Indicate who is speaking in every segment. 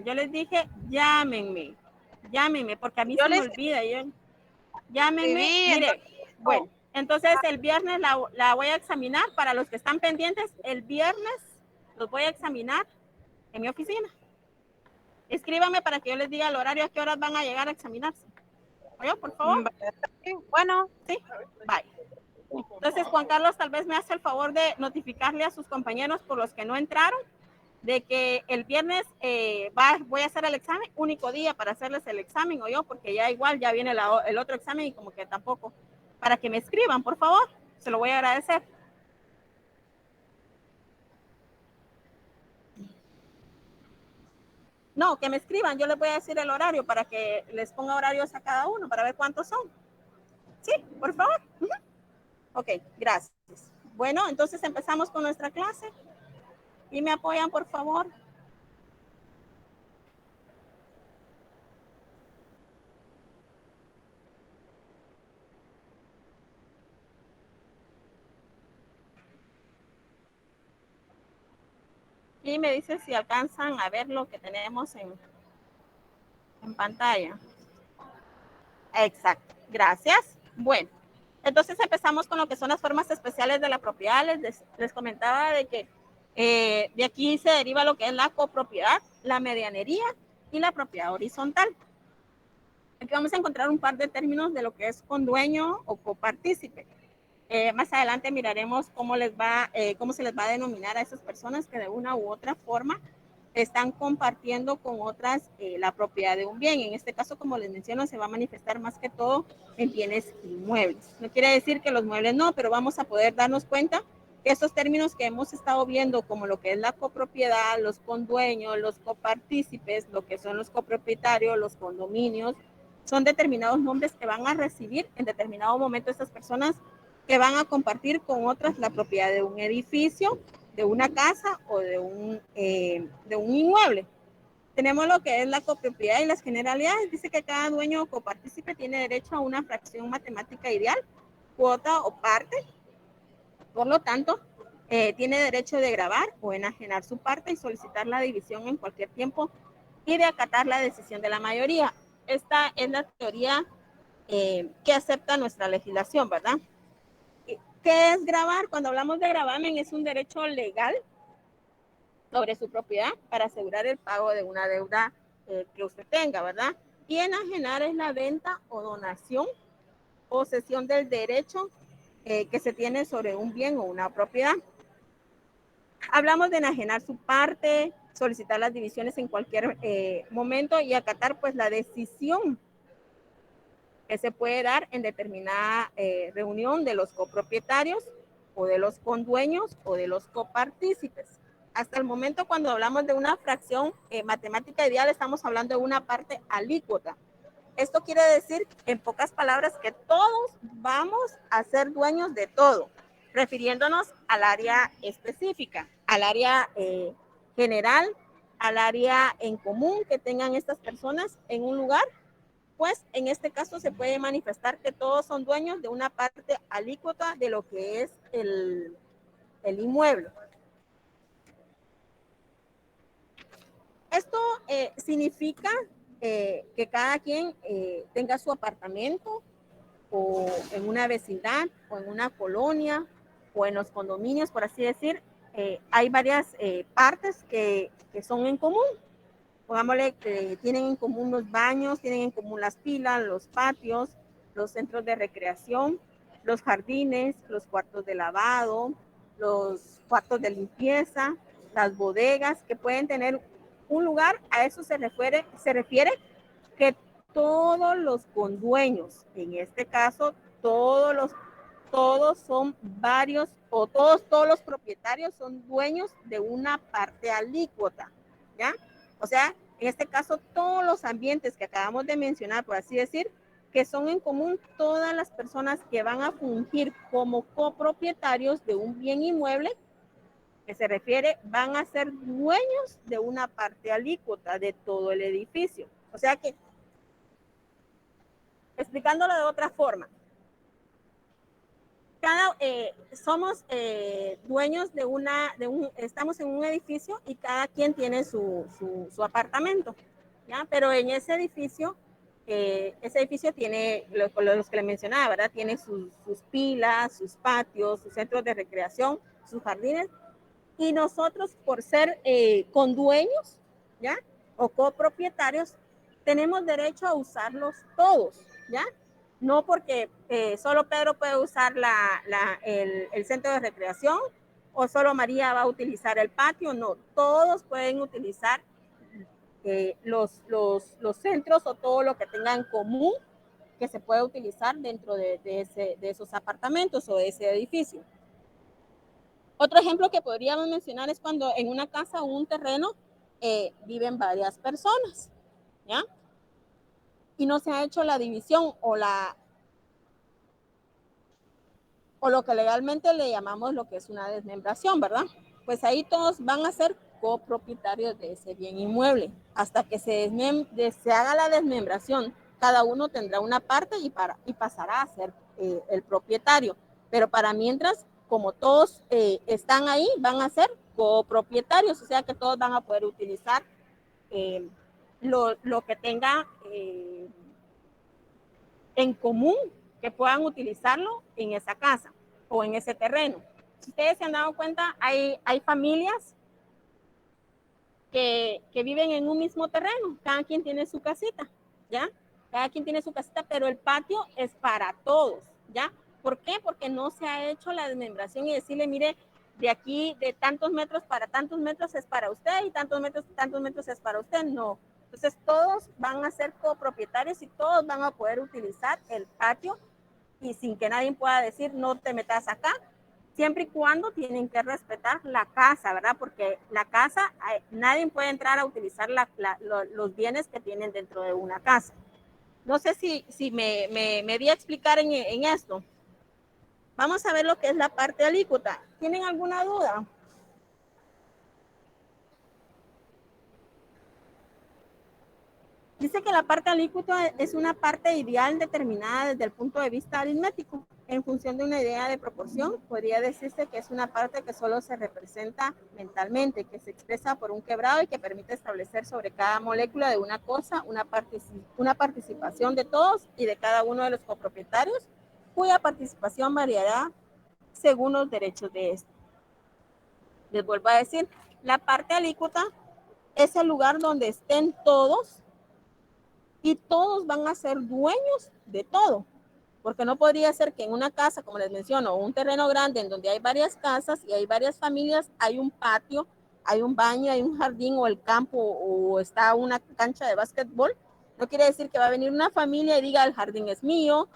Speaker 1: escriban. Yo les dije, llámenme, porque a mí
Speaker 2: Yo
Speaker 1: se me
Speaker 2: les
Speaker 1: olvida. Llámenme,
Speaker 2: escribí,
Speaker 1: mire,
Speaker 2: entonces,
Speaker 1: bueno, entonces el viernes la voy a examinar. Para los que están pendientes, el viernes los voy a examinar en mi oficina. Escríbanme para que yo les diga el horario, a qué horas van a llegar a examinarse. ¿Oye, por favor?
Speaker 2: bueno.
Speaker 1: Sí, bye. Entonces, Juan Carlos, tal vez me hace el favor de notificarle a sus compañeros por los que no entraron, de que el viernes voy a hacer el examen, único día para hacerles el examen, o yo, porque ya igual ya viene el otro examen y como que tampoco, para que me escriban, por favor, se lo voy a agradecer. No, que me escriban, yo les voy a decir el horario para que les ponga horarios a cada uno, para ver cuántos son. Sí, por favor. Ok, gracias. Bueno, entonces empezamos con nuestra clase. ¿Y me apoyan, por favor? Y me dice si alcanzan a ver lo que tenemos en pantalla. Exacto, gracias. Bueno, entonces empezamos con lo que son las formas especiales de la propiedad. Les comentaba de que de aquí se deriva lo que es la copropiedad, la medianería y la propiedad horizontal. Aquí vamos a encontrar un par de términos de lo que es condueño o copartícipe. Más adelante miraremos cómo se les va a denominar a esas personas que de una u otra forma están compartiendo con otras la propiedad de un bien. En este caso, como les menciono, se va a manifestar más que todo en bienes inmuebles. No quiere decir que los muebles no, pero vamos a poder darnos cuenta que estos términos que hemos estado viendo, como lo que es la copropiedad, los condueños, los copartícipes, lo que son los copropietarios, los condominios, son determinados nombres que van a recibir en determinado momento estas personas que van a compartir con otras la propiedad de un edificio, de una casa o de un inmueble. Tenemos lo que es la copropiedad y las generalidades. Dice que cada dueño o copartícipe tiene derecho a una fracción matemática ideal, cuota o parte. Por lo tanto, tiene derecho de gravar o enajenar su parte y solicitar la división en cualquier tiempo y de acatar la decisión de la mayoría. Esta es la teoría que acepta nuestra legislación, ¿verdad? ¿Qué es gravar? Cuando hablamos de gravamen, es un derecho legal sobre su propiedad para asegurar el pago de una deuda que usted tenga, ¿verdad? Y enajenar es la venta o donación o cesión del derecho que se tiene sobre un bien o una propiedad. Hablamos de enajenar su parte, solicitar las divisiones en cualquier momento y acatar pues la decisión que se puede dar en determinada reunión de los copropietarios o de los condueños o de los copartícipes. Hasta el momento, cuando hablamos de una fracción matemática ideal, estamos hablando de una parte alícuota. Esto quiere decir, en pocas palabras, que todos vamos a ser dueños de todo, refiriéndonos al área específica, al área general, al área en común que tengan estas personas en un lugar. Pues en este caso se puede manifestar que todos son dueños de una parte alícuota de lo que es el inmueble. Esto significa que cada quien tenga su apartamento o en una vecindad o en una colonia o en los condominios, por así decir. Hay varias partes que son en común. Pongámosle que tienen en común los baños, tienen en común las pilas, los patios, los centros de recreación, los jardines, los cuartos de lavado, los cuartos de limpieza, las bodegas, que pueden tener un lugar. A eso se refiere que todos los condueños, en este caso, todos son varios, o todos los propietarios son dueños de una parte alícuota, ¿ya? O sea, en este caso, todos los ambientes que acabamos de mencionar, por así decir, que son en común todas las personas que van a fungir como copropietarios de un bien inmueble, que se refiere, van a ser dueños de una parte alícuota de todo el edificio. O sea que, explicándolo de otra forma, somos dueños estamos en un edificio y cada quien tiene su apartamento, ¿ya? Pero en ese edificio tiene los que le mencionaba, ¿verdad? Tiene sus pilas, sus patios, sus centros de recreación, sus jardines, y nosotros por ser condueños, ¿ya? O copropietarios, tenemos derecho a usarlos todos, ¿ya? No porque solo Pedro puede usar el centro de recreación o solo María va a utilizar el patio, no, todos pueden utilizar los centros o todo lo que tenga en común que se puede utilizar dentro de esos apartamentos o de ese edificio. Otro ejemplo que podríamos mencionar es cuando en una casa o un terreno viven varias personas, ¿ya? Y no se ha hecho la división o lo que legalmente le llamamos lo que es una desmembración, ¿verdad? Pues ahí todos van a ser copropietarios de ese bien inmueble. Hasta que se haga la desmembración, cada uno tendrá una parte y pasará a ser el propietario. Pero para mientras, como todos están ahí, van a ser copropietarios, o sea que todos van a poder utilizar lo que tenga en común, que puedan utilizarlo en esa casa o en ese terreno. Si ustedes se han dado cuenta, hay familias que viven en un mismo terreno, cada quien tiene su casita, ¿ya? Cada quien tiene su casita, pero el patio es para todos, ¿ya? ¿Por qué? Porque no se ha hecho la desmembración y decirle, mire, de aquí, de tantos metros para tantos metros es para usted y tantos metros es para usted, no. Entonces todos van a ser copropietarios y todos van a poder utilizar el patio y sin que nadie pueda decir no te metas acá, siempre y cuando tienen que respetar la casa, ¿verdad? Porque la casa, nadie puede entrar a utilizar los bienes que tienen dentro de una casa. No sé si me di a explicar en esto. Vamos a ver lo que es la parte alícuota. ¿Tienen alguna duda? Dice que la parte alícuota es una parte ideal determinada desde el punto de vista aritmético. En función de una idea de proporción, podría decirse que es una parte que solo se representa mentalmente, que se expresa por un quebrado y que permite establecer sobre cada molécula de una cosa una participación de todos y de cada uno de los copropietarios, cuya participación variará según los derechos de este. Les vuelvo a decir, la parte alícuota es el lugar donde estén todos y todos van a ser dueños de todo. Porque no podría ser que en una casa, como les menciono, un terreno grande en donde hay varias casas y hay varias familias, hay un patio, hay un baño, hay un jardín o el campo o está una cancha de básquetbol. No quiere decir que va a venir una familia y diga el jardín es mío,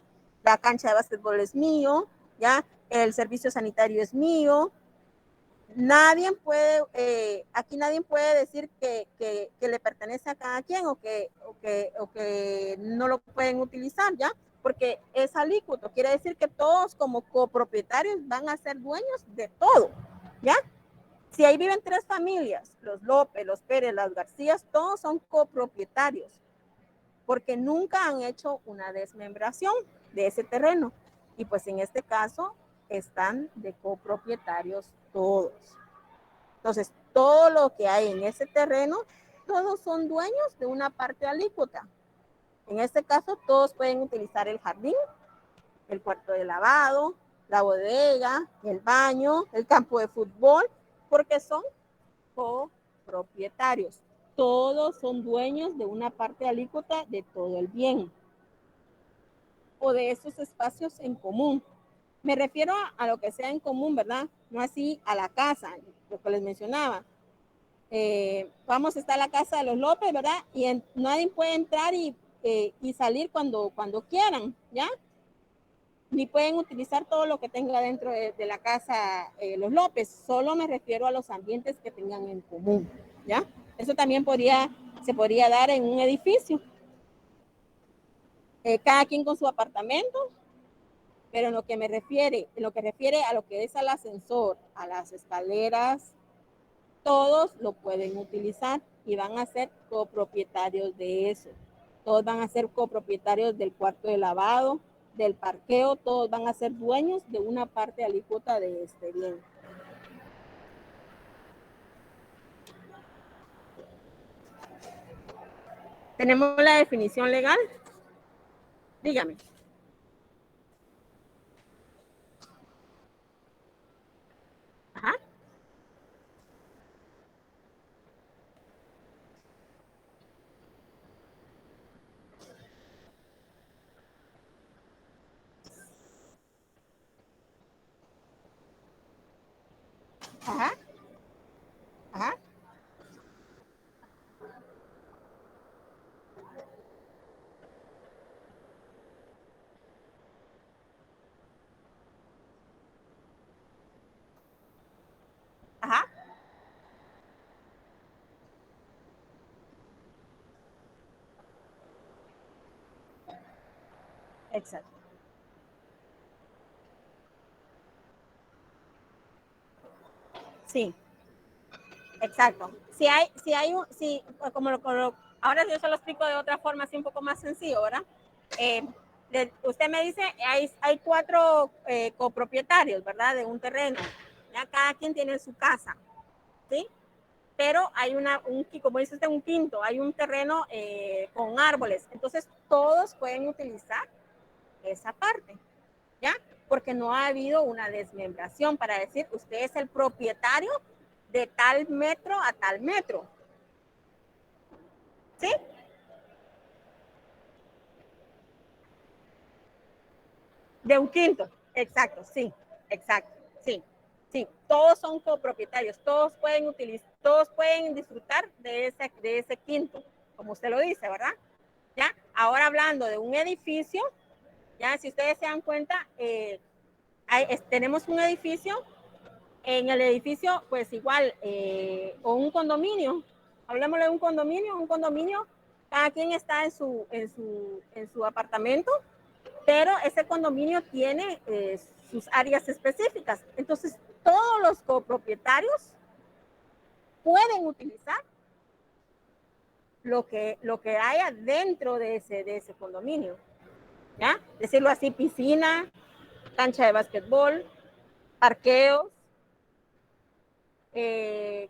Speaker 1: la cancha de básquetbol es mío, ya el servicio sanitario es mío. Nadie puede, aquí nadie puede decir que le pertenece a cada quien o que no lo pueden utilizar, ¿ya? Porque es alícuoto, quiere decir que todos como copropietarios van a ser dueños de todo, ¿ya? Si ahí viven 3 familias, los López, los Pérez, las Garcías, todos son copropietarios, porque nunca han hecho una desmembración de ese terreno. Y pues en este caso están de copropietarios todos. Entonces, todo lo que hay en ese terreno, todos son dueños de una parte alícuota. En este caso, todos pueden utilizar el jardín, el cuarto de lavado, la bodega, el baño, el campo de fútbol, porque son copropietarios. Todos son dueños de una parte alícuota de todo el bien o de esos espacios en común. Me refiero a lo que sea en común, ¿verdad? No así a la casa, lo que les mencionaba. Vamos a estar en la casa de los López, ¿verdad? Y nadie puede entrar y salir cuando quieran, ¿ya? Ni pueden utilizar todo lo que tenga dentro de la casa los López. Solo me refiero a los ambientes que tengan en común, ¿ya? Eso también se podría dar en un edificio. Cada quien con su apartamento, pero en lo que refiere a lo que es al ascensor, a las escaleras, todos lo pueden utilizar y van a ser copropietarios de eso. Todos van a ser copropietarios del cuarto de lavado, del parqueo, todos van a ser dueños de una parte alícuota de este bien. Tenemos la definición legal. Dígame. Ajá. Ajá. Ajá. Ajá. Exacto. Sí, exacto. Si ahora yo se lo explico de otra forma, así un poco más sencillo, ¿verdad? Eh, usted me dice, hay cuatro copropietarios, ¿verdad? De un terreno. Ya cada quien tiene su casa, ¿sí? Pero hay como dice usted, un quinto, hay un terreno con árboles. Entonces, todos pueden utilizar esa parte, ¿ya? Porque no ha habido una desmembración para decir, usted es el propietario de tal metro a tal metro, ¿sí? De un quinto, exacto, sí, exacto, sí, sí. Todos son copropietarios, todos pueden disfrutar de ese quinto, como usted lo dice, ¿verdad? Ya, ahora hablando de un edificio, ya si ustedes se dan cuenta, tenemos un edificio, en el edificio, pues igual, o un condominio, hablemosle de un condominio, cada quien está en su apartamento, pero ese condominio tiene sus áreas específicas. Entonces, todos los copropietarios pueden utilizar lo que haya dentro de ese condominio. ¿Ya? Decirlo así, piscina, cancha de básquetbol, parqueos,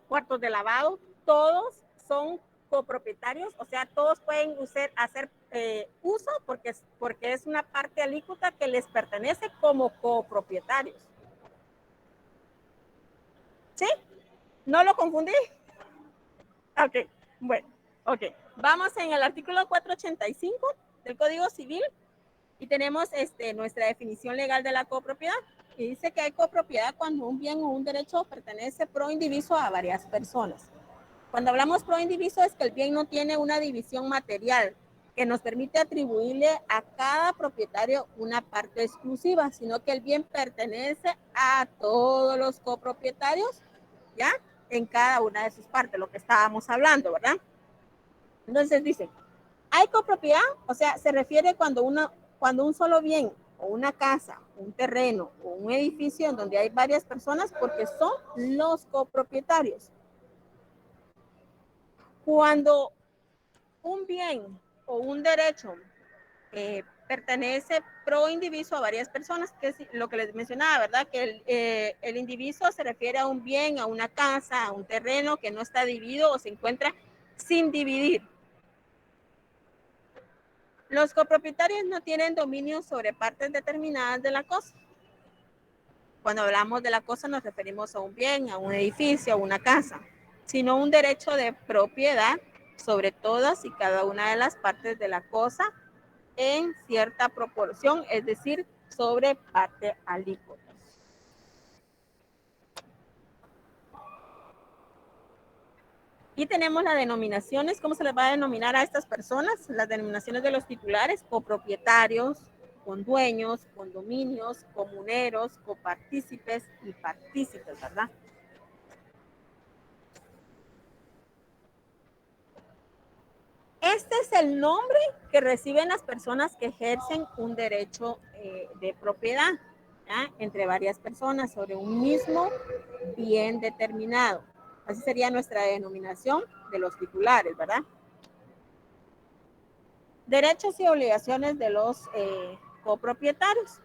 Speaker 1: cuartos de lavado, todos son copropietarios, o sea, todos pueden hacer uso porque es una parte alícuota que les pertenece como copropietarios. ¿Sí? ¿No lo confundí? Ok, bueno, ok. Vamos en el artículo 485 del Código Civil y tenemos nuestra definición legal de la copropiedad. Y dice que hay copropiedad cuando un bien o un derecho pertenece pro indiviso a varias personas. Cuando hablamos pro indiviso es que el bien no tiene una división material que nos permite atribuirle a cada propietario una parte exclusiva, sino que el bien pertenece a todos los copropietarios, ¿ya? En cada una de sus partes, lo que estábamos hablando, ¿verdad? Entonces dice, hay copropiedad, o sea, se refiere cuando un solo bien o una casa, un terreno o un edificio en donde hay varias personas porque son los copropietarios. Cuando un bien o un derecho pertenece pro indiviso a varias personas, que es lo que les mencionaba, ¿verdad? Que el indiviso se refiere a un bien, a una casa, a un terreno que no está dividido o se encuentra sin dividir. Los copropietarios no tienen dominio sobre partes determinadas de la cosa. Cuando hablamos de la cosa nos referimos a un bien, a un edificio, a una casa, sino un derecho de propiedad sobre todas y cada una de las partes de la cosa en cierta proporción, es decir, sobre parte alícuota. Y tenemos las denominaciones, ¿cómo se les va a denominar a estas personas? Las denominaciones de los titulares, copropietarios, condueños, condominios, comuneros, copartícipes y partícipes, ¿verdad? Este es el nombre que reciben las personas que ejercen un derecho de propiedad, ¿ya? Entre varias personas sobre un mismo bien determinado. Así sería nuestra denominación de los titulares, ¿verdad? Derechos y obligaciones de los copropietarios.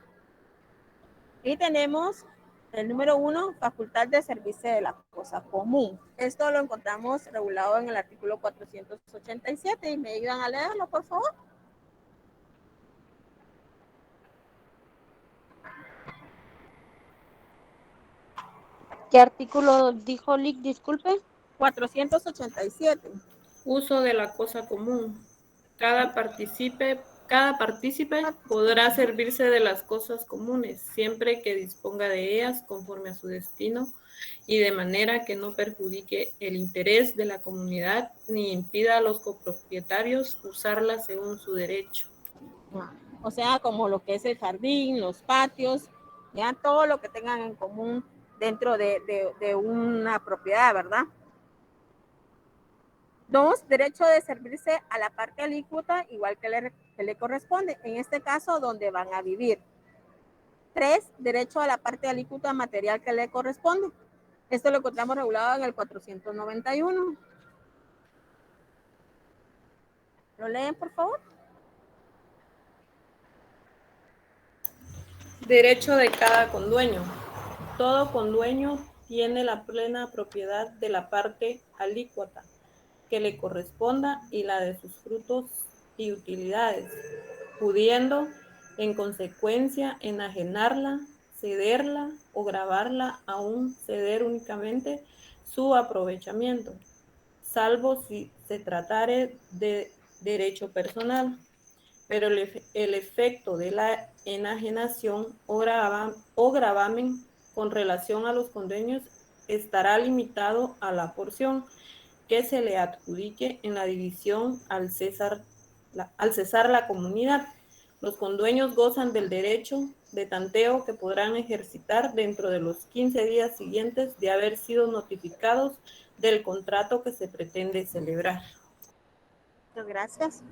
Speaker 1: Y tenemos el número 1, facultad de servirse de la cosa común. Esto lo encontramos regulado en el artículo 487 y me ayudan a leerlo, por favor.
Speaker 2: ¿Qué artículo dijo Lick? Disculpe.
Speaker 1: 487.
Speaker 3: Uso de la cosa común. Cada partícipe podrá servirse de las cosas comunes, siempre que disponga de ellas conforme a su destino y de manera que no perjudique el interés de la comunidad ni impida a los copropietarios usarlas según su derecho.
Speaker 1: O sea, como lo que es el jardín, los patios, ya todo lo que tengan en común dentro de una propiedad, ¿verdad? 2, derecho de servirse a la parte alícuota igual que le corresponde, en este caso donde van a vivir. 3, derecho a la parte alícuota material que le corresponde. Esto lo encontramos regulado en el 491. ¿Lo leen, por favor?
Speaker 3: Derecho de cada condueño. Todo condueño tiene la plena propiedad de la parte alícuota que le corresponda y la de sus frutos y utilidades, pudiendo, en consecuencia, enajenarla, cederla o gravarla, aún ceder únicamente su aprovechamiento, salvo si se tratare de derecho personal. Pero el efecto de la enajenación o gravamen con relación a los condueños estará limitado a la porción que se le adjudique en la división al cesar la comunidad. Los condueños gozan del derecho de tanteo que podrán ejercitar dentro de los 15 días siguientes de haber sido notificados del contrato que se pretende celebrar.
Speaker 1: Muchas gracias.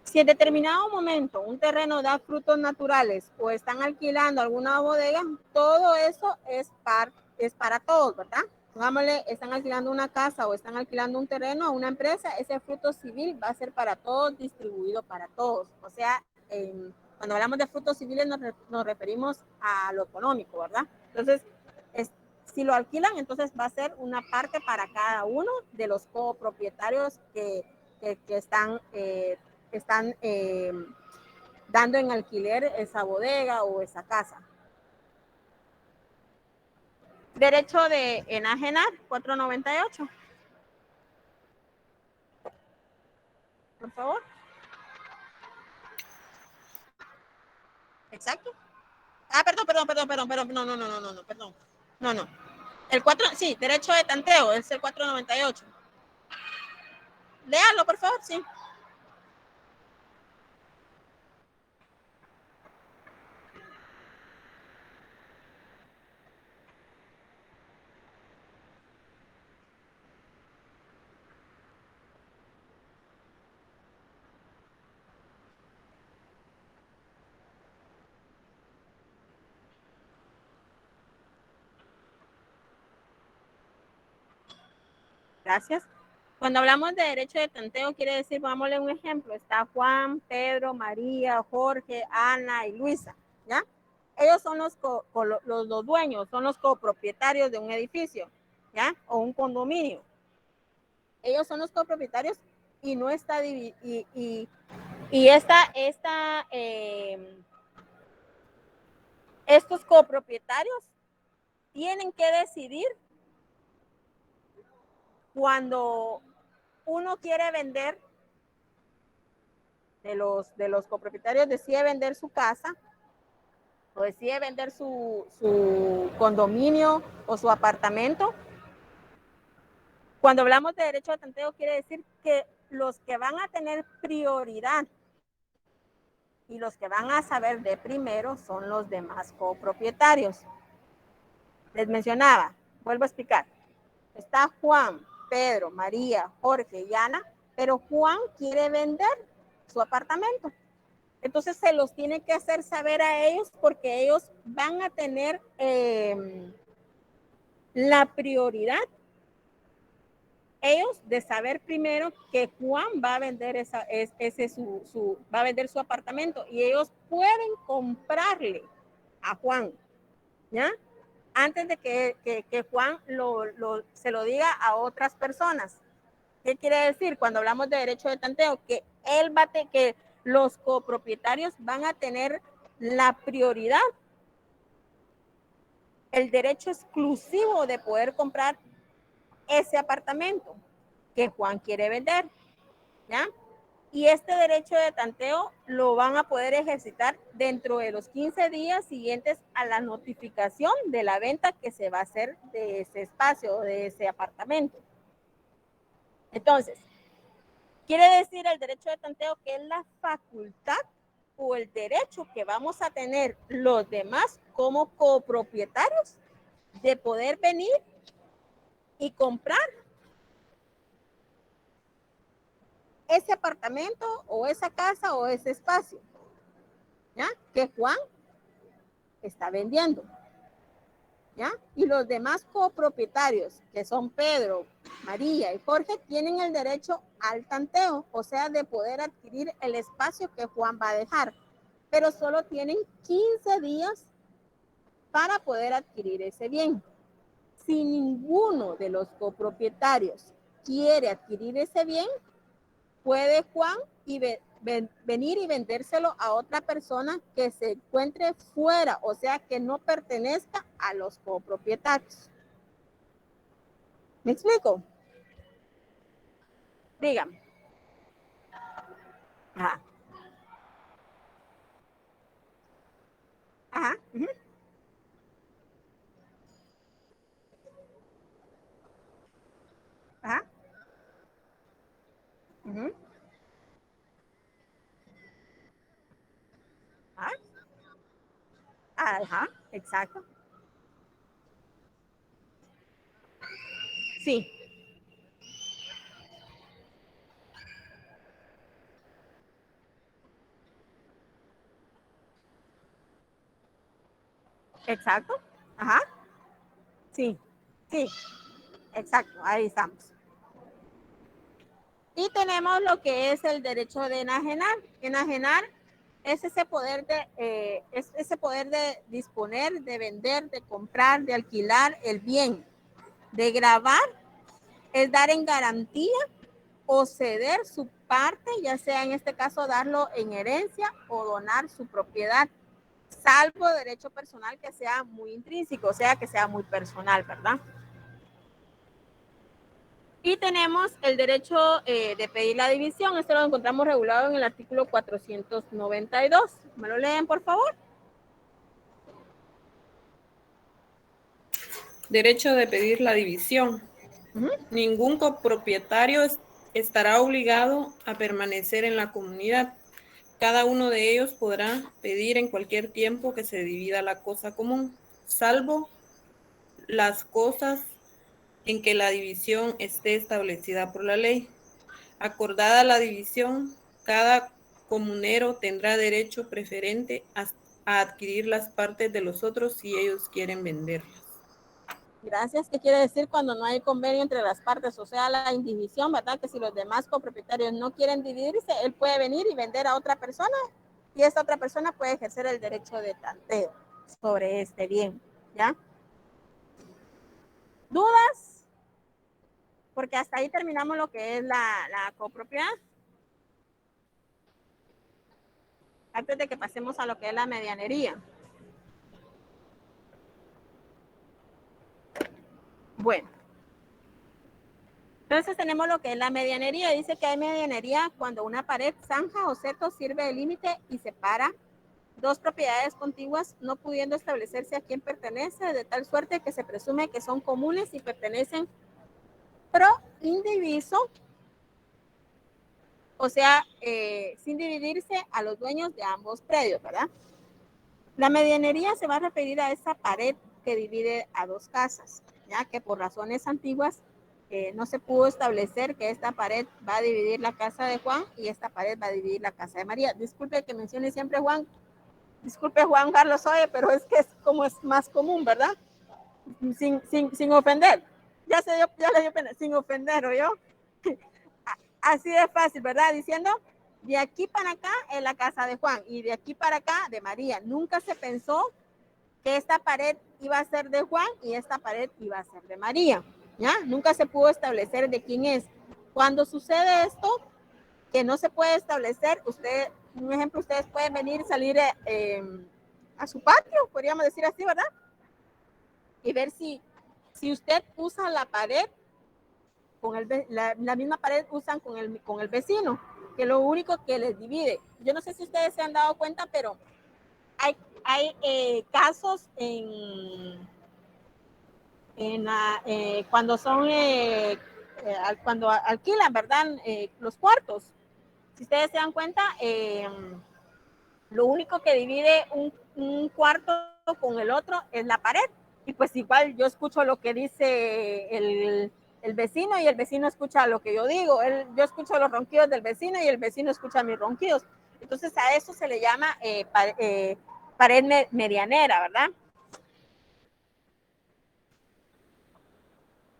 Speaker 1: Si en determinado momento un terreno da frutos naturales o están alquilando alguna bodega, todo eso es para todos, ¿verdad? Pongámosle, están alquilando una casa o están alquilando un terreno a una empresa, ese fruto civil va a ser para todos, distribuido para todos. O sea, cuando hablamos de frutos civiles nos referimos a lo económico, ¿verdad? Entonces, si lo alquilan, entonces va a ser una parte para cada uno de los copropietarios que están dando en alquiler esa bodega o esa casa. Derecho de enajenar, 498. Por favor. Exacto. Perdón. No, perdón. No. El 4, sí, derecho de tanteo, es el 498. Léalo, por favor, sí. Gracias. Cuando hablamos de derecho de tanteo, quiere decir, vámonos un ejemplo, está Juan, Pedro, María, Jorge, Ana y Luisa, ¿ya? Ellos son los dueños, son los copropietarios de un edificio, ¿ya? O un condominio. Ellos son los copropietarios y no está estos copropietarios tienen que decidir cuando uno quiere vender, de los copropietarios decide vender su casa o decide vender su condominio o su apartamento. Cuando hablamos de derecho de tanteo, quiere decir que los que van a tener prioridad y los que van a saber de primero son los demás copropietarios. Les mencionaba, vuelvo a explicar. Está Juan, Pedro, María, Jorge y Ana, pero Juan quiere vender su apartamento. Entonces se los tiene que hacer saber a ellos porque ellos van a tener la prioridad ellos de saber primero que Juan va a vender va a vender su apartamento y ellos pueden comprarle a Juan, ¿ya? Antes de que Juan se lo diga a otras personas. ¿Qué quiere decir? Cuando hablamos de derecho de tanteo, que que los copropietarios van a tener la prioridad, el derecho exclusivo de poder comprar ese apartamento que Juan quiere vender, ¿ya? Y este derecho de tanteo lo van a poder ejercitar dentro de los 15 días siguientes a la notificación de la venta que se va a hacer de ese espacio, de ese apartamento. Entonces, quiere decir el derecho de tanteo que es la facultad o el derecho que vamos a tener los demás como copropietarios de poder venir y comprar ese apartamento o esa casa o ese espacio, ¿ya? Que Juan está vendiendo, ¿ya? Y los demás copropietarios, que son Pedro, María y Jorge, tienen el derecho al tanteo, o sea, de poder adquirir el espacio que Juan va a dejar, pero solo tienen 15 días para poder adquirir ese bien. Si ninguno de los copropietarios quiere adquirir ese bien, puede Juan venir y vendérselo a otra persona que se encuentre fuera, o sea, que no pertenezca a los copropietarios. ¿Me explico? Dígame. Ajá. Ajá. Uh-huh. Ajá. Uh-huh. Ajá. Ajá. Exacto. Sí. Exacto. Ajá. Sí. Sí. Exacto. Ahí estamos. Y tenemos lo que es el derecho de enajenar. Enajenar es ese poder de disponer, de vender, de comprar, de alquilar el bien. De gravar es dar en garantía o ceder su parte, ya sea en este caso darlo en herencia o donar su propiedad, salvo derecho personal que sea muy intrínseco, o sea, que sea muy personal, ¿verdad? Y tenemos el derecho de pedir la división. Esto lo encontramos regulado en el artículo 492. ¿Me lo leen, por favor?
Speaker 3: Derecho de pedir la división. Ningún copropietario estará obligado a permanecer en la comunidad. Cada uno de ellos podrá pedir en cualquier tiempo que se divida la cosa común, salvo las cosas en que la división esté establecida por la ley. Acordada la división, cada comunero tendrá derecho preferente a adquirir las partes de los otros si ellos quieren venderlas.
Speaker 1: Gracias. ¿Qué quiere decir cuando no hay convenio entre las partes? O sea, la indivisión, ¿verdad? Que si los demás copropietarios no quieren dividirse, él puede venir y vender a otra persona y esta otra persona puede ejercer el derecho de tanteo sobre este bien, ¿ya? ¿Dudas? Porque hasta ahí terminamos lo que es la copropiedad. Antes de que pasemos a lo que es la medianería. Bueno. Entonces tenemos lo que es la medianería. Dice que hay medianería cuando una pared, zanja o seto sirve de límite y separa dos propiedades contiguas, no pudiendo establecerse a quién pertenece, de tal suerte que se presume que son comunes y pertenecen pro indiviso, o sea, sin dividirse a los dueños de ambos predios, ¿verdad? La medianería se va a referir a esa pared que divide a dos casas, ya que por razones antiguas no se pudo establecer que esta pared va a dividir la casa de Juan y esta pared va a dividir la casa de María. Disculpe que mencione siempre Juan. Disculpe Juan Carlos Oye, pero es que es como es más común, ¿verdad? Sin ofender. ya le dio pena, sin ofender, ¿o yo? Así de fácil, ¿verdad? Diciendo, de aquí para acá es la casa de Juan y de aquí para acá de María. Nunca se pensó que esta pared iba a ser de Juan y esta pared iba a ser de María, ¿ya? Nunca se pudo establecer de quién es. Cuando sucede esto, que no se puede establecer, un ejemplo, ustedes pueden venir y salir a su patio, podríamos decir así, ¿verdad? Y ver si usted usa la pared, la misma pared usan con el vecino, que es lo único que les divide. Yo no sé si ustedes se han dado cuenta, pero hay casos cuando cuando alquilan, ¿verdad? Los cuartos. Si ustedes se dan cuenta, lo único que divide un cuarto con el otro es la pared. Y pues igual yo escucho lo que dice el vecino y el vecino escucha lo que yo digo. Yo escucho los ronquidos del vecino y el vecino escucha mis ronquidos. Entonces a eso se le llama pared medianera, ¿verdad?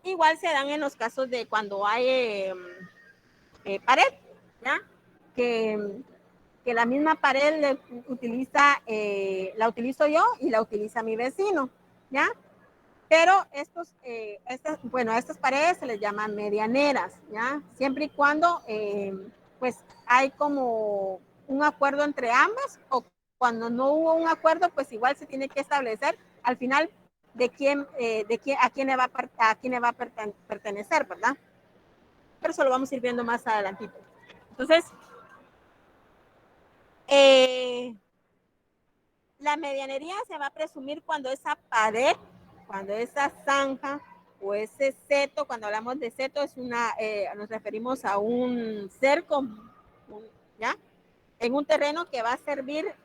Speaker 1: Igual se dan en los casos de cuando hay pared, ¿ya? Que la misma pared la utilizo yo y la utiliza mi vecino, ¿ya? Pero estas paredes se les llaman medianeras, ¿ya? Siempre y cuando, pues, hay como un acuerdo entre ambas, o cuando no hubo un acuerdo, pues igual se tiene que establecer al final a quién le va a pertenecer, ¿verdad? Pero eso lo vamos a ir viendo más adelantito. Entonces, la medianería se va a presumir cuando esa pared, cuando esa zanja o ese seto, cuando hablamos de seto, nos referimos a un cerco, ¿ya? En un terreno que va a servir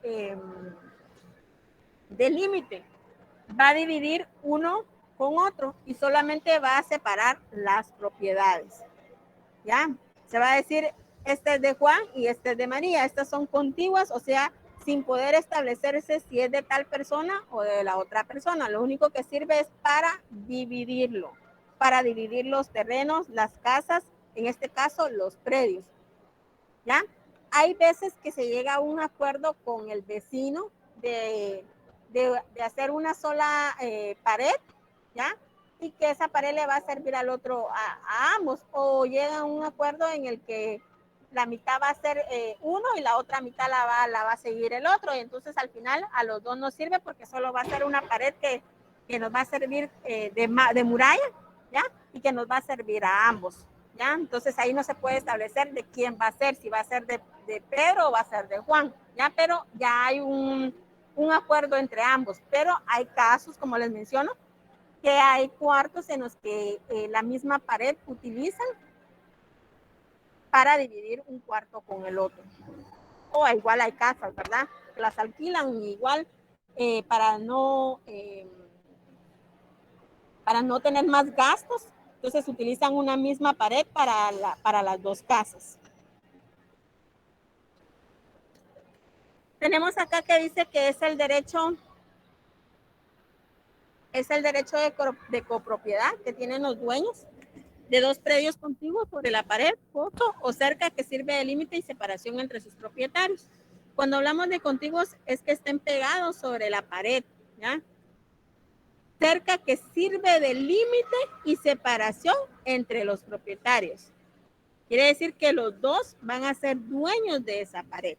Speaker 1: de límite. Va a dividir uno con otro y solamente va a separar las propiedades, ¿ya? Se va a decir, este es de Juan y este es de María. Estas son contiguas, o sea, sin poder establecerse si es de tal persona o de la otra persona. Lo único que sirve es para dividirlo, para dividir los terrenos, las casas, en este caso los predios, ¿ya? Hay veces que se llega a un acuerdo con el vecino de hacer una sola pared, ¿ya? Y que esa pared le va a servir al otro, a ambos, o llega a un acuerdo en el que la mitad va a ser uno y la otra mitad la va a seguir el otro, y entonces al final a los dos nos sirve porque solo va a ser una pared que nos va a servir de muralla, ¿ya? Y que nos va a servir a ambos, ¿ya? Entonces ahí no se puede establecer de quién va a ser, si va a ser de Pedro o va a ser de Juan, ¿ya? Pero ya hay un acuerdo entre ambos, pero hay casos, como les menciono, que hay cuartos en los que la misma pared utilizan para dividir un cuarto con el otro. O igual hay casas, ¿verdad? Que las alquilan igual para no tener más gastos, entonces utilizan una misma pared para las dos casas. Tenemos acá que dice que es el derecho de copropiedad que tienen los dueños de dos predios contiguos sobre la pared, foto o cerca que sirve de límite y separación entre sus propietarios. Cuando hablamos de contiguos es que estén pegados sobre la pared, ¿ya? Cerca que sirve de límite y separación entre los propietarios. Quiere decir que los dos van a ser dueños de esa pared.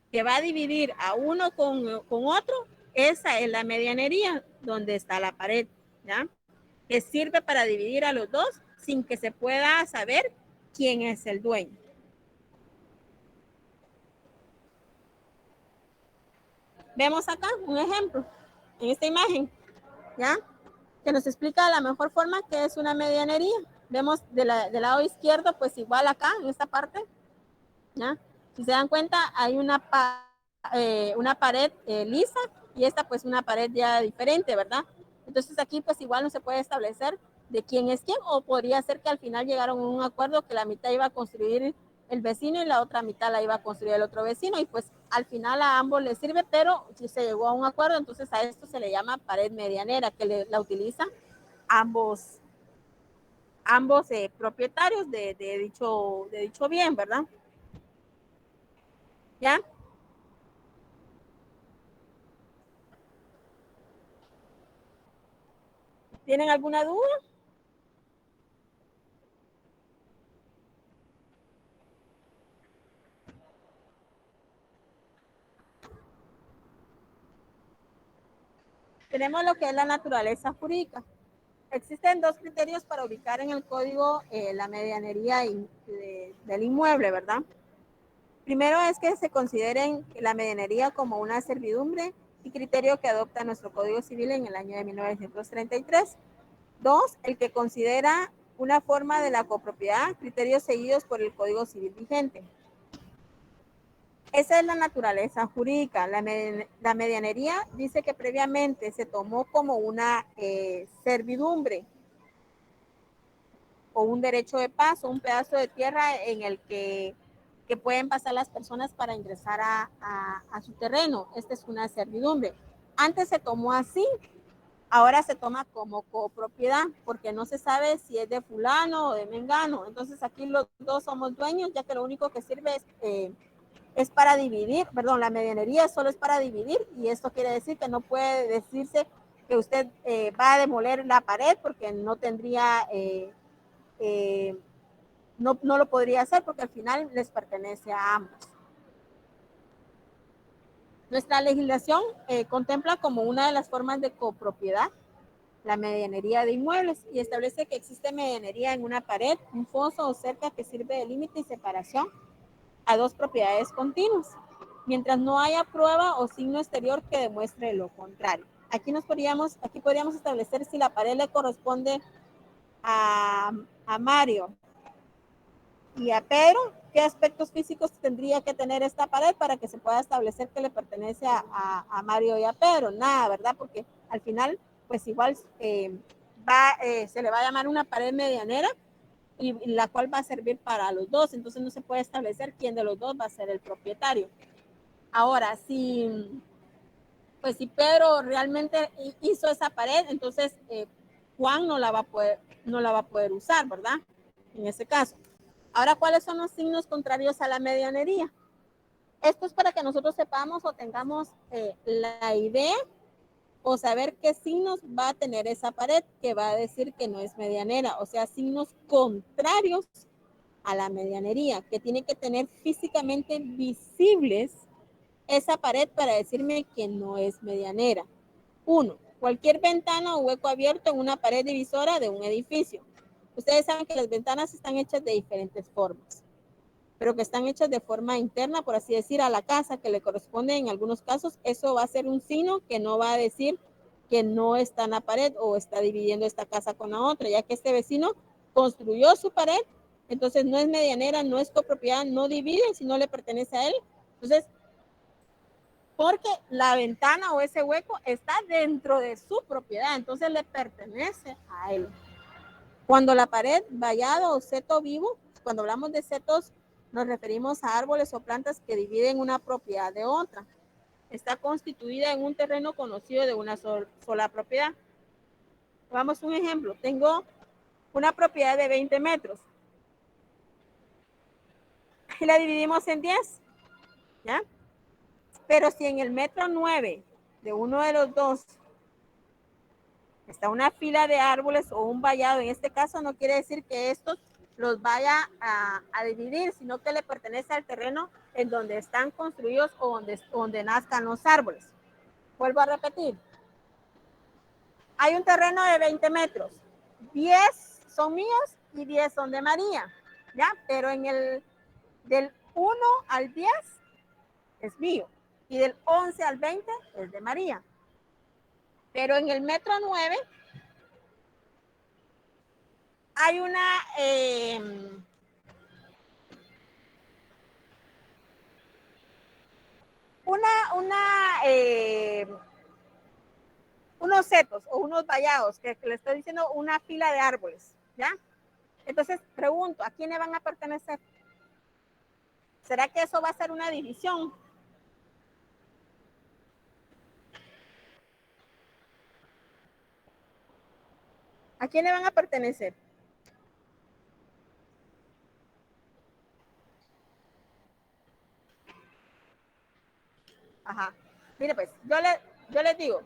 Speaker 1: Que va a dividir a uno con otro, esa es la medianería, donde está la pared, ¿ya? Que sirve para dividir a los dos sin que se pueda saber quién es el dueño. Vemos acá un ejemplo en esta imagen, ¿ya? Que nos explica de la mejor forma qué es una medianería. Vemos del lado izquierdo, pues igual acá en esta parte, ¿ya? Si se dan cuenta, hay una pared lisa y esta pues una pared ya diferente, ¿verdad? Entonces aquí pues igual no se puede establecer de quién es quién, o podría ser que al final llegaron a un acuerdo que la mitad iba a construir el vecino y la otra mitad la iba a construir el otro vecino, y pues al final a ambos les sirve, pero si se llegó a un acuerdo, entonces a esto se le llama pared medianera, que la utilizan ambos ambos propietarios de dicho bien, ¿verdad? ¿Ya? ¿Tienen alguna duda? Tenemos lo que es la naturaleza jurídica. Existen dos criterios para ubicar en el código la medianería del inmueble, ¿verdad? Primero es que se consideren la medianería como una servidumbre y criterio que adopta nuestro Código Civil en el año de 1933. Dos, el que considera una forma de la copropiedad, criterios seguidos por el Código Civil vigente. Esa es la naturaleza jurídica. La medianería dice que previamente se tomó como una servidumbre o un derecho de paso, un pedazo de tierra en el que pueden pasar las personas para ingresar a su terreno. Esta es una servidumbre. Antes se tomó así, ahora se toma como copropiedad, porque no se sabe si es de fulano o de mengano. Entonces aquí los dos somos dueños, ya que lo único que sirve es para dividir, perdón, la medianería solo es para dividir, y esto quiere decir que no puede decirse que usted va a demoler la pared porque no tendría, no lo podría hacer porque al final les pertenece a ambos. Nuestra legislación contempla como una de las formas de copropiedad la medianería de inmuebles y establece que existe medianería en una pared, un foso o cerca que sirve de límite y separación a dos propiedades continuas, mientras no haya prueba o signo exterior que demuestre lo contrario. Aquí podríamos establecer si la pared le corresponde a Mario y a Pedro, qué aspectos físicos tendría que tener esta pared para que se pueda establecer que le pertenece a Mario y a Pedro. Nada, ¿verdad? Porque al final, pues igual se le va a llamar una pared medianera y la cual va a servir para los dos. Entonces no se puede establecer quién de los dos va a ser el propietario. Ahora, si Pedro realmente hizo esa pared, entonces Juan no la va a poder usar, ¿verdad? En ese caso. Ahora, ¿cuáles son los signos contrarios a la medianería? Esto es para que nosotros sepamos o tengamos la idea o saber qué signos va a tener esa pared que va a decir que no es medianera, o sea, signos contrarios a la medianería, que tiene que tener físicamente visibles esa pared para decirme que no es medianera. 1. Cualquier ventana o hueco abierto en una pared divisora de un edificio. Ustedes saben que las ventanas están hechas de diferentes formas, pero que están hechas de forma interna, por así decir, a la casa que le corresponde en algunos casos. Eso va a ser un signo que no va a decir que no está en la pared o está dividiendo esta casa con la otra, ya que este vecino construyó su pared, entonces no es medianera, no es copropiedad, no divide si no le pertenece a él. Entonces, porque la ventana o ese hueco está dentro de su propiedad, entonces le pertenece a él. Cuando la pared, vallado o seto vivo, cuando hablamos de setos, nos referimos a árboles o plantas que dividen una propiedad de otra. Está constituida en un terreno conocido de una sola propiedad. Vamos a un ejemplo. Tengo una propiedad de 20 metros y la dividimos en 10, ¿ya? Pero si en el metro 9 de uno de los dos está una fila de árboles o un vallado, en este caso no quiere decir que estos los vaya a dividir, sino que le pertenece al terreno en donde están construidos o donde nazcan los árboles. Vuelvo a repetir. Hay un terreno de 20 metros. 10 son míos y 10 son de María, ¿ya? Pero del 1 al 10 es mío y del 11 al 20 es de María. Pero en el metro 9 hay unos setos o unos vallados, que le estoy diciendo una fila de árboles, ¿ya? Entonces, pregunto, ¿a quién le van a pertenecer? ¿Será que eso va a ser una división? ¿A quién le van a pertenecer? Ajá. Mire, pues, yo les digo,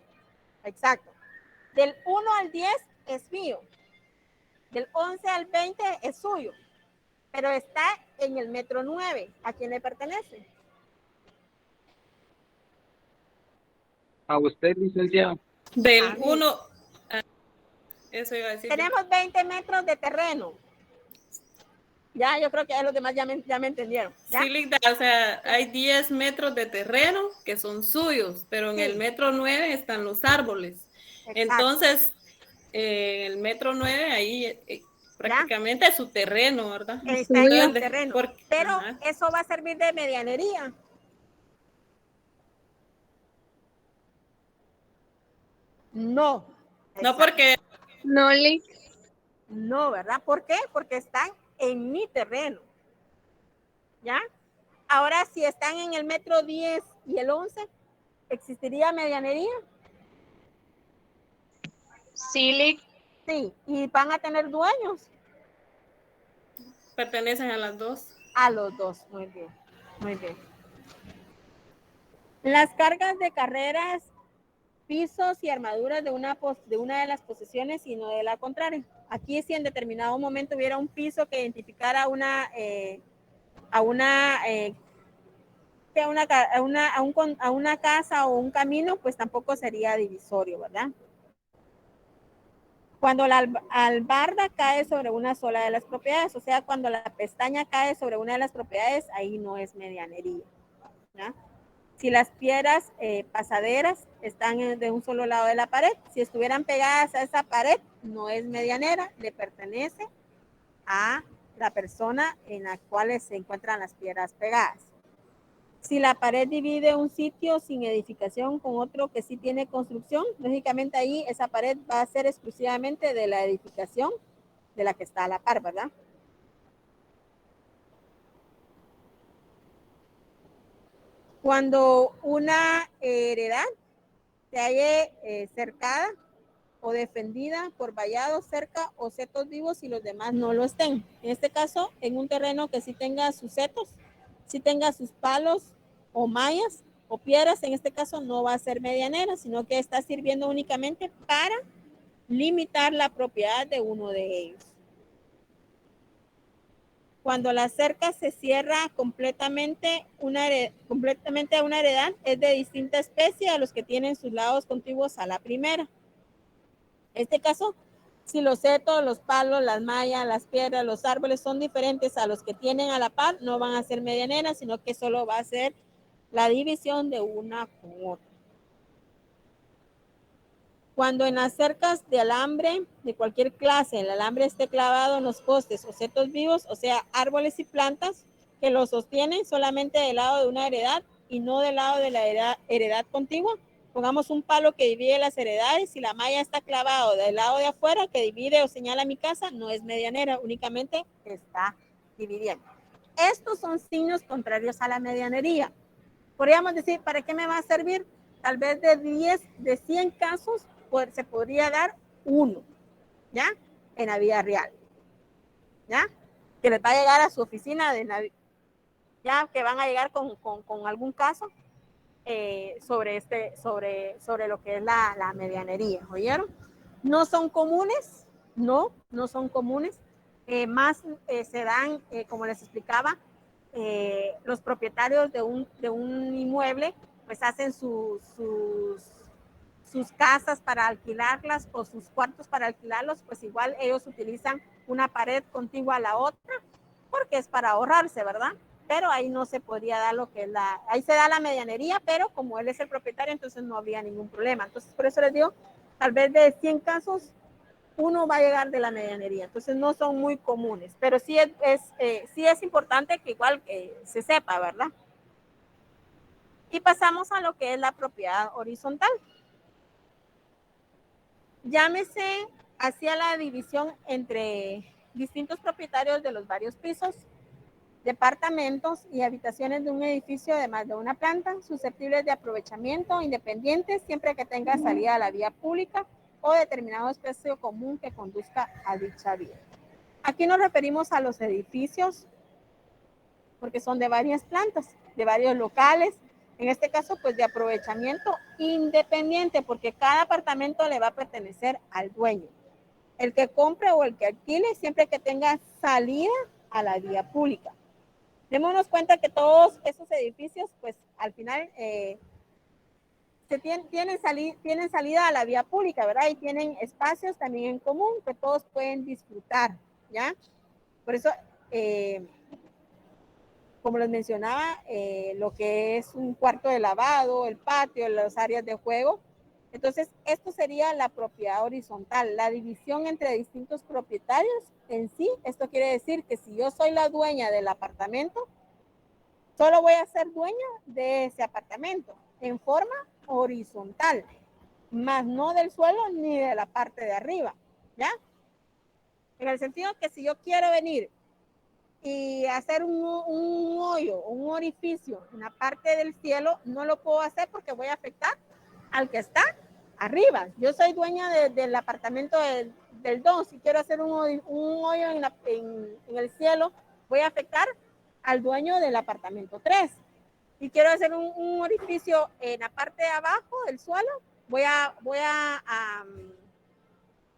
Speaker 1: exacto. Del 1 al 10 es mío. Del 11 al 20 es suyo. Pero está en el metro 9. ¿A quién le pertenece?
Speaker 4: A usted, licenciado.
Speaker 3: Del
Speaker 1: A mí.
Speaker 3: 1, eso iba a decir yo.
Speaker 1: Tenemos 20 metros de terreno. Ya, yo creo que ya los demás ya me entendieron. ¿Ya?
Speaker 3: Sí, Linda, o sea, hay 10 metros de terreno que son suyos, pero en
Speaker 1: Sí.
Speaker 3: el metro 9 están los árboles.
Speaker 1: Exacto.
Speaker 3: Entonces, el metro 9 ahí prácticamente es su terreno, ¿verdad?
Speaker 1: Está en el
Speaker 3: Entonces,
Speaker 1: terreno.
Speaker 3: porque,
Speaker 1: Pero
Speaker 3: ajá.
Speaker 1: eso va a servir de medianería. No.
Speaker 3: No porque
Speaker 2: No, Lick.
Speaker 1: No, ¿verdad? ¿Por qué? Porque están en mi terreno. ¿Ya? Ahora, si están en el metro 10 y el 11, ¿existiría medianería?
Speaker 2: Sí, Lick.
Speaker 1: Sí, y van a tener dueños.
Speaker 3: pertenecen a las dos.
Speaker 1: A los dos, muy bien, muy bien. Las cargas de carreras, pisos y armaduras de una de las posesiones y no de la contraria. Aquí si en determinado momento hubiera un piso que identificara a una casa o un camino, pues tampoco sería divisorio, ¿verdad? Cuando la albarda cae sobre una sola de las propiedades, o sea, cuando la pestaña cae sobre una de las propiedades, ahí no es medianería, ¿ya? Si las piedras pasaderas están de un solo lado de la pared, si estuvieran pegadas a esa pared, no es medianera, le pertenece a la persona en la cual se encuentran las piedras pegadas. Si la pared divide un sitio sin edificación con otro que sí tiene construcción, lógicamente ahí esa pared va a ser exclusivamente de la edificación de la que está a la par, ¿verdad? Cuando una heredad se halle cercada o defendida por vallados cerca o setos vivos y los demás no lo estén. En este caso, en un terreno que sí tenga sus setos, sí tenga sus palos o mallas o piedras, en este caso no va a ser medianera, sino que está sirviendo únicamente para limitar la propiedad de uno de ellos. Cuando la cerca se cierra completamente a una heredad, es de distinta especie a los que tienen sus lados contiguos a la primera. En este caso, si los setos, los palos, las mallas, las piedras, los árboles son diferentes a los que tienen a la par, no van a ser medianeras, sino que solo va a ser la división de una con otra. Cuando en las cercas de alambre de cualquier clase, el alambre esté clavado en los postes o setos vivos, o sea, árboles y plantas que lo sostienen solamente del lado de una heredad y no del lado de la heredad contigua, pongamos un palo que divide las heredades y la malla está clavado del lado de afuera que divide o señala mi casa, no es medianera, únicamente está dividiendo. Estos son signos contrarios a la medianería. Podríamos decir, ¿para qué me va a servir? Tal vez de 100 casos, pues, se podría dar uno, ¿ya? En la vida real, ¿ya? Que les va a llegar a su oficina ya que van a llegar con algún caso sobre lo que es la medianería, ¿oyeron? No son comunes, no son comunes, más se dan, como les explicaba, los propietarios de un inmueble, pues hacen sus casas para alquilarlas o sus cuartos para alquilarlos, pues igual ellos utilizan una pared contigua a la otra, porque es para ahorrarse, ¿verdad? Pero ahí no se podría dar lo que es ahí se da la medianería, pero como él es el propietario, entonces no habría ningún problema. Entonces, por eso les digo, tal vez de 100 casos, uno va a llegar de la medianería. Entonces, no son muy comunes, pero sí es importante que igual se sepa, ¿verdad? Y pasamos a lo que es la propiedad horizontal. Llámese hacia la división entre distintos propietarios de los varios pisos, departamentos y habitaciones de un edificio de más de una planta, susceptibles de aprovechamiento, independientes, siempre que tenga salida a la vía pública o determinado espacio común que conduzca a dicha vía. Aquí nos referimos a los edificios porque son de varias plantas, de varios locales, En este caso, pues de aprovechamiento independiente, porque cada apartamento le va a pertenecer al dueño. El que compre o el que alquile, siempre que tenga salida a la vía pública. Démonos cuenta que todos esos edificios, pues al final tienen salida a la vía pública, ¿verdad? Y tienen espacios también en común que todos pueden disfrutar, ¿ya? Por eso, como les mencionaba, lo que es un cuarto de lavado, el patio, las áreas de juego. Entonces, esto sería la propiedad horizontal, la división entre distintos propietarios en sí. Esto quiere decir que si yo soy la dueña del apartamento, solo voy a ser dueña de ese apartamento en forma horizontal, más no del suelo ni de la parte de arriba, ¿ya? En el sentido que si yo quiero venir y hacer un hoyo, un orificio en la parte del cielo, no lo puedo hacer porque voy a afectar al que está arriba. Yo soy dueña del apartamento del don. Si quiero hacer un hoyo en el cielo, voy a afectar al dueño del apartamento 3. Si quiero hacer un orificio en la parte de abajo del suelo, voy a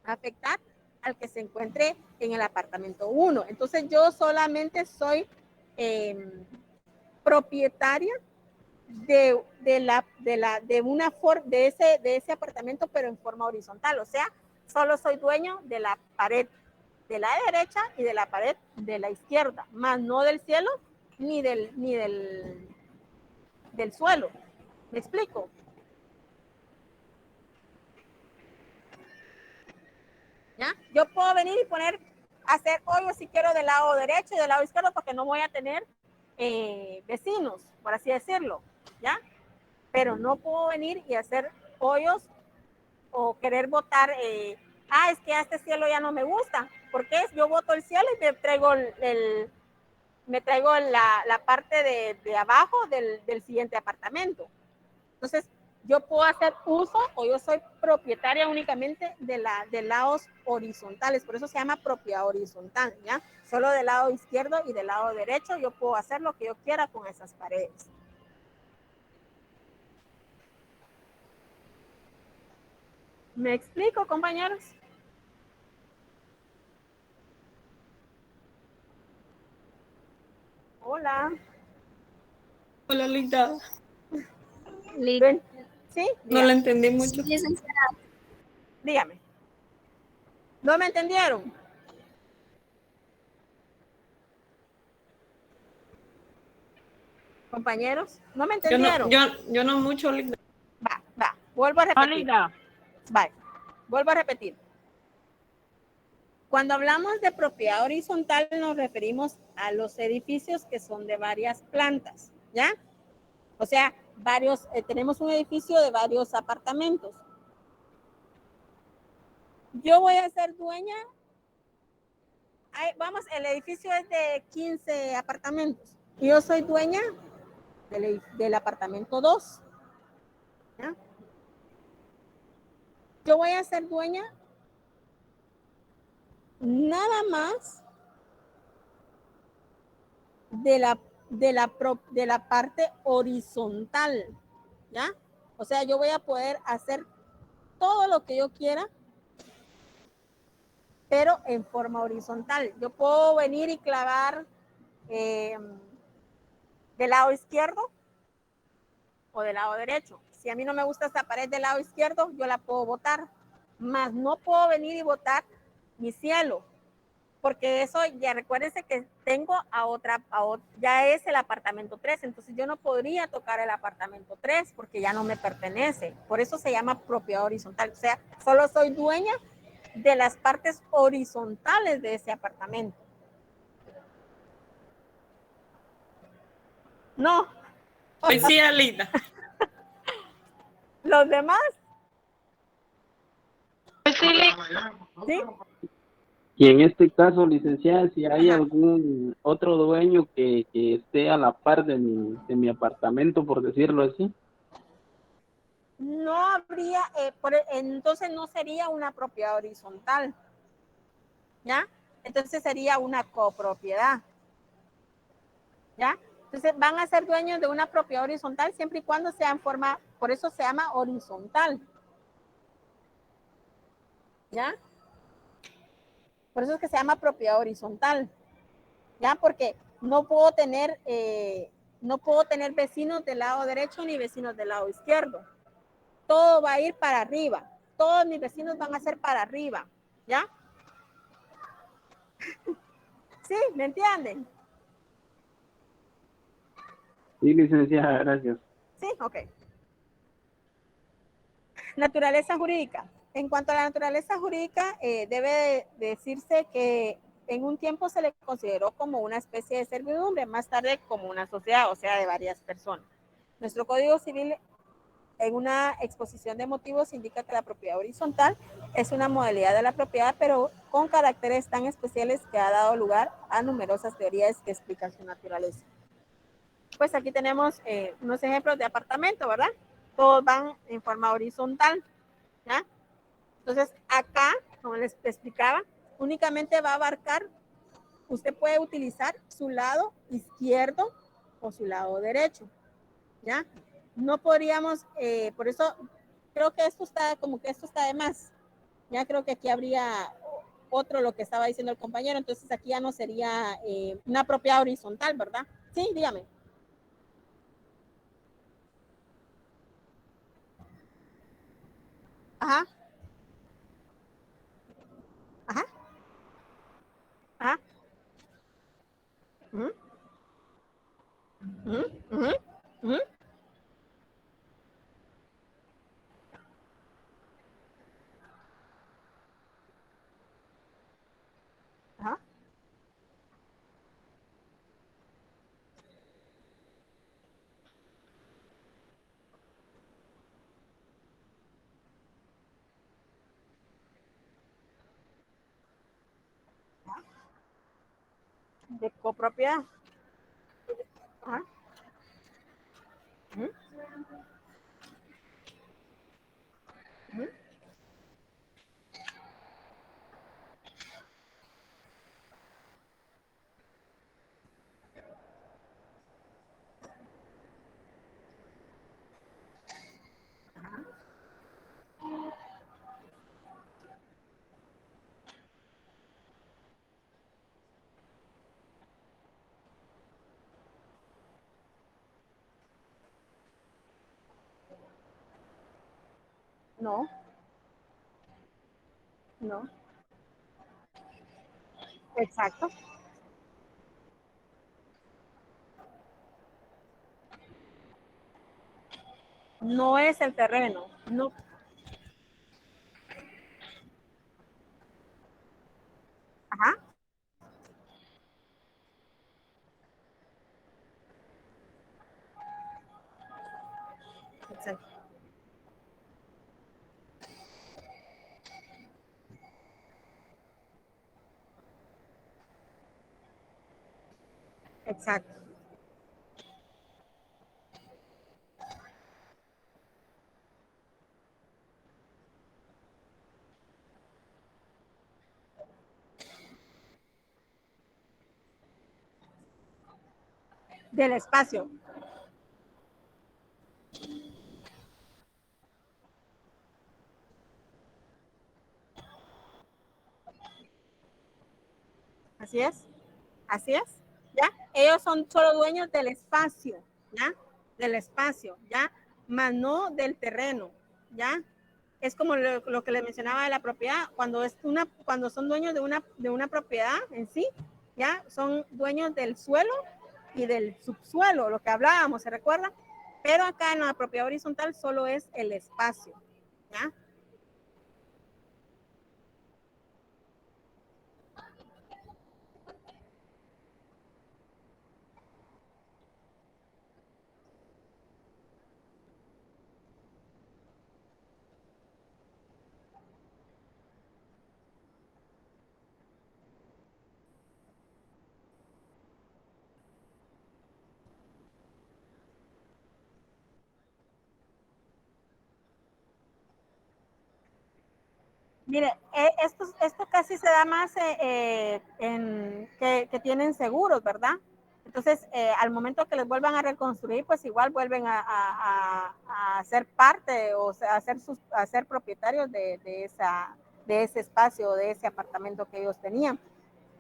Speaker 1: afectar al que se encuentre en el apartamento 1. Entonces yo solamente soy propietaria de ese apartamento, pero en forma horizontal. O sea, solo soy dueño de la pared de la derecha y de la pared de la izquierda, más no del cielo ni del suelo. ¿Me explico? ¿Ya? Yo puedo venir y hacer hoyos si quiero del lado derecho y del lado izquierdo porque no voy a tener vecinos, por así decirlo, ¿ya? Pero no puedo venir y hacer hoyos o querer botar, es que a este cielo ya no me gusta, porque yo boto el cielo y me traigo la parte de abajo del siguiente apartamento. Entonces, yo puedo hacer uso o yo soy propietaria únicamente de lados horizontales, por eso se llama propiedad horizontal, ¿ya? Solo del lado izquierdo y del lado derecho yo puedo hacer lo que yo quiera con esas paredes. ¿Me explico, compañeros? Hola.
Speaker 3: Hola, Linda.
Speaker 1: ¿Sí?
Speaker 3: No la entendí mucho.
Speaker 2: Sí, licenciada.
Speaker 1: Dígame. ¿No me entendieron? Compañeros, ¿no me entendieron?
Speaker 3: Yo no mucho, Linda.
Speaker 1: Va. Vuelvo a repetir. Vuelvo a repetir. Cuando hablamos de propiedad horizontal nos referimos a los edificios que son de varias plantas, ¿ya? O sea, tenemos un edificio de varios apartamentos. Yo voy a ser dueña, el edificio es de 15 apartamentos. Yo soy dueña del apartamento 2, ¿ya? Yo voy a ser dueña nada más de la parte horizontal, ¿ya? O sea, yo voy a poder hacer todo lo que yo quiera, pero en forma horizontal. Yo puedo venir y clavar del lado izquierdo o del lado derecho. Si a mí no me gusta esta pared del lado izquierdo, yo la puedo botar, más no puedo venir y botar mi cielo, porque eso ya recuérdense que tengo ya es el apartamento 3, entonces yo no podría tocar el apartamento 3 porque ya no me pertenece. Por eso se llama propiedad horizontal. O sea, solo soy dueña de las partes horizontales de ese apartamento. No.
Speaker 3: Pues sí, Linda.
Speaker 1: ¿Los demás?
Speaker 2: Pues sí,
Speaker 1: ¿Sí?
Speaker 4: Y en este caso, licenciada, si hay algún otro dueño que esté a la par de mi apartamento, por decirlo así.
Speaker 1: No habría, entonces no sería una propiedad horizontal, ¿ya? Entonces sería una copropiedad, ¿ya? Entonces van a ser dueños de una propiedad horizontal siempre y cuando sean forma, por eso se llama horizontal. ¿Ya? Por eso es que se llama propiedad horizontal. ¿Ya? Porque no puedo tener vecinos del lado derecho ni vecinos del lado izquierdo. Todo va a ir para arriba. Todos mis vecinos van a ser para arriba. ¿Ya? ¿Sí? ¿Me entienden?
Speaker 4: Sí, licenciada, gracias.
Speaker 1: Sí, ok. Naturaleza jurídica. En cuanto a la naturaleza jurídica, debe decirse que en un tiempo se le consideró como una especie de servidumbre, más tarde como una sociedad, o sea, de varias personas. Nuestro Código Civil, en una exposición de motivos, indica que la propiedad horizontal es una modalidad de la propiedad, pero con caracteres tan especiales que ha dado lugar a numerosas teorías que explican su naturaleza. Pues aquí tenemos unos ejemplos de apartamento, ¿verdad? Todos van en forma horizontal, ¿ya? Entonces, acá, como les explicaba, únicamente va a abarcar, usted puede utilizar su lado izquierdo o su lado derecho, ¿ya? No podríamos, por eso creo que esto está, como que esto está de más. Ya creo que aquí habría otro lo que estaba diciendo el compañero, entonces aquí ya no sería una propiedad horizontal, ¿verdad? Sí, dígame. Ajá, ajá, ajá. Uh -huh, uh -huh, uh -huh. Ajá. De copropiedad. Ajá. Uh -huh, uh -huh. No, no, exacto. No es el terreno, no. Ajá, exacto, exacto. Del espacio. Así es, así es, ¿ya? Ellos son solo dueños del espacio, ¿ya? Del espacio, ¿ya? Más no del terreno, ¿ya? Es como lo que le mencionaba de la propiedad, cuando son dueños de una propiedad en sí, ¿ya? Son dueños del suelo y del subsuelo, lo que hablábamos, ¿se recuerda? Pero acá en la propiedad horizontal solo es el espacio, ¿ya? Mire, esto casi se da más que tienen seguros, ¿verdad? Entonces, al momento que les vuelvan a reconstruir, pues igual vuelven a ser parte o sea, a ser propietarios de ese espacio, de ese apartamento que ellos tenían.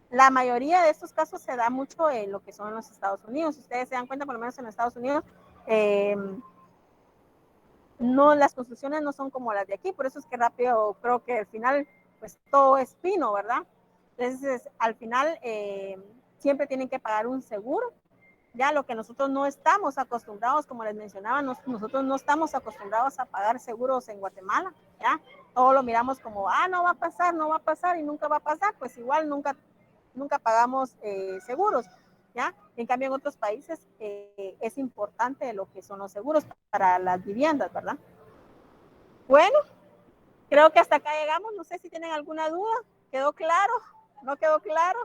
Speaker 1: La mayoría de estos casos se da mucho en lo que son los Estados Unidos. Si ustedes se dan cuenta, por lo menos en los Estados Unidos, no, las construcciones no son como las de aquí, por eso es que rápido creo que al final pues todo es pino, ¿verdad? Entonces al final siempre tienen que pagar un seguro, ya lo que nosotros no estamos acostumbrados, como les mencionaba, nosotros no estamos acostumbrados a pagar seguros en Guatemala, ya todo lo miramos como, no va a pasar, no va a pasar y nunca va a pasar, pues igual nunca pagamos seguros, ¿ya? En cambio, en otros países es importante lo que son los seguros para las viviendas, ¿verdad? Bueno, creo que hasta acá llegamos. No sé si tienen alguna duda. ¿Quedó claro? ¿No quedó claro?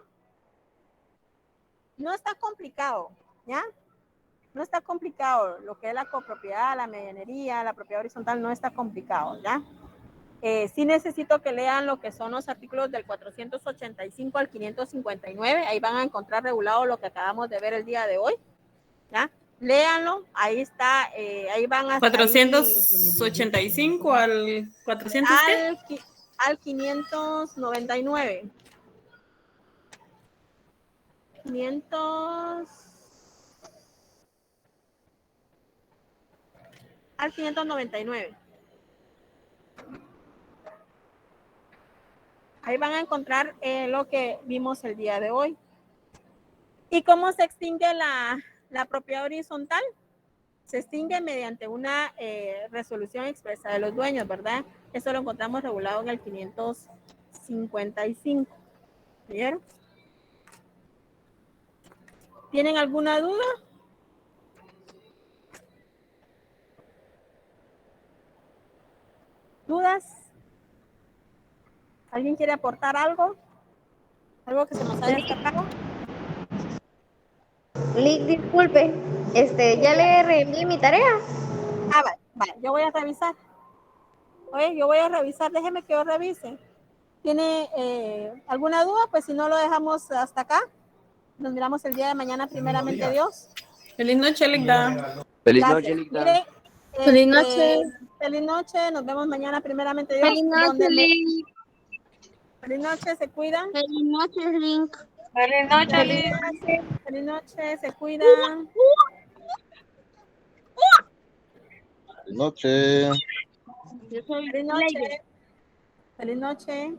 Speaker 1: No está complicado, ¿ya? No está complicado. Lo que es la copropiedad, la medianería, la propiedad horizontal, no está complicado, ¿ya? Sí necesito que lean lo que son los artículos del 485 al 559. Ahí van a encontrar regulado lo que acabamos de ver el día de hoy, ¿ya? Léanlo, ahí está, ahí van a...
Speaker 3: 485 al 400
Speaker 1: al 599. 500 al 599. Ahí van a encontrar lo que vimos el día de hoy. ¿Y cómo se extingue la propiedad horizontal? Se extingue mediante una resolución expresa de los dueños, ¿verdad? Eso lo encontramos regulado en el 555. ¿Vieron? ¿Tienen alguna duda? ¿Dudas? ¿Alguien quiere aportar algo? ¿Algo que se nos haya escapado?
Speaker 5: Lick, disculpe, ya le reenvié mi tarea.
Speaker 1: Vale, yo voy a revisar. Oye, yo voy a revisar, déjeme que yo revise. ¿Tiene alguna duda? Pues si no lo dejamos hasta acá. Nos miramos el día de mañana, primeramente Dios.
Speaker 3: Feliz noche, Ligda.
Speaker 4: Feliz noche, Ligda.
Speaker 1: Mire,
Speaker 2: Feliz noche.
Speaker 1: Feliz noche, nos vemos mañana, primeramente Dios.
Speaker 2: Feliz noche, Link.
Speaker 1: Feliz noche, se cuidan.
Speaker 2: Feliz noche, Link.
Speaker 6: Feliz noche, Liz.
Speaker 1: Feliz noche, se cuidan.
Speaker 7: Noche.
Speaker 2: Yo soy
Speaker 1: Feliz noche. Feliz noche.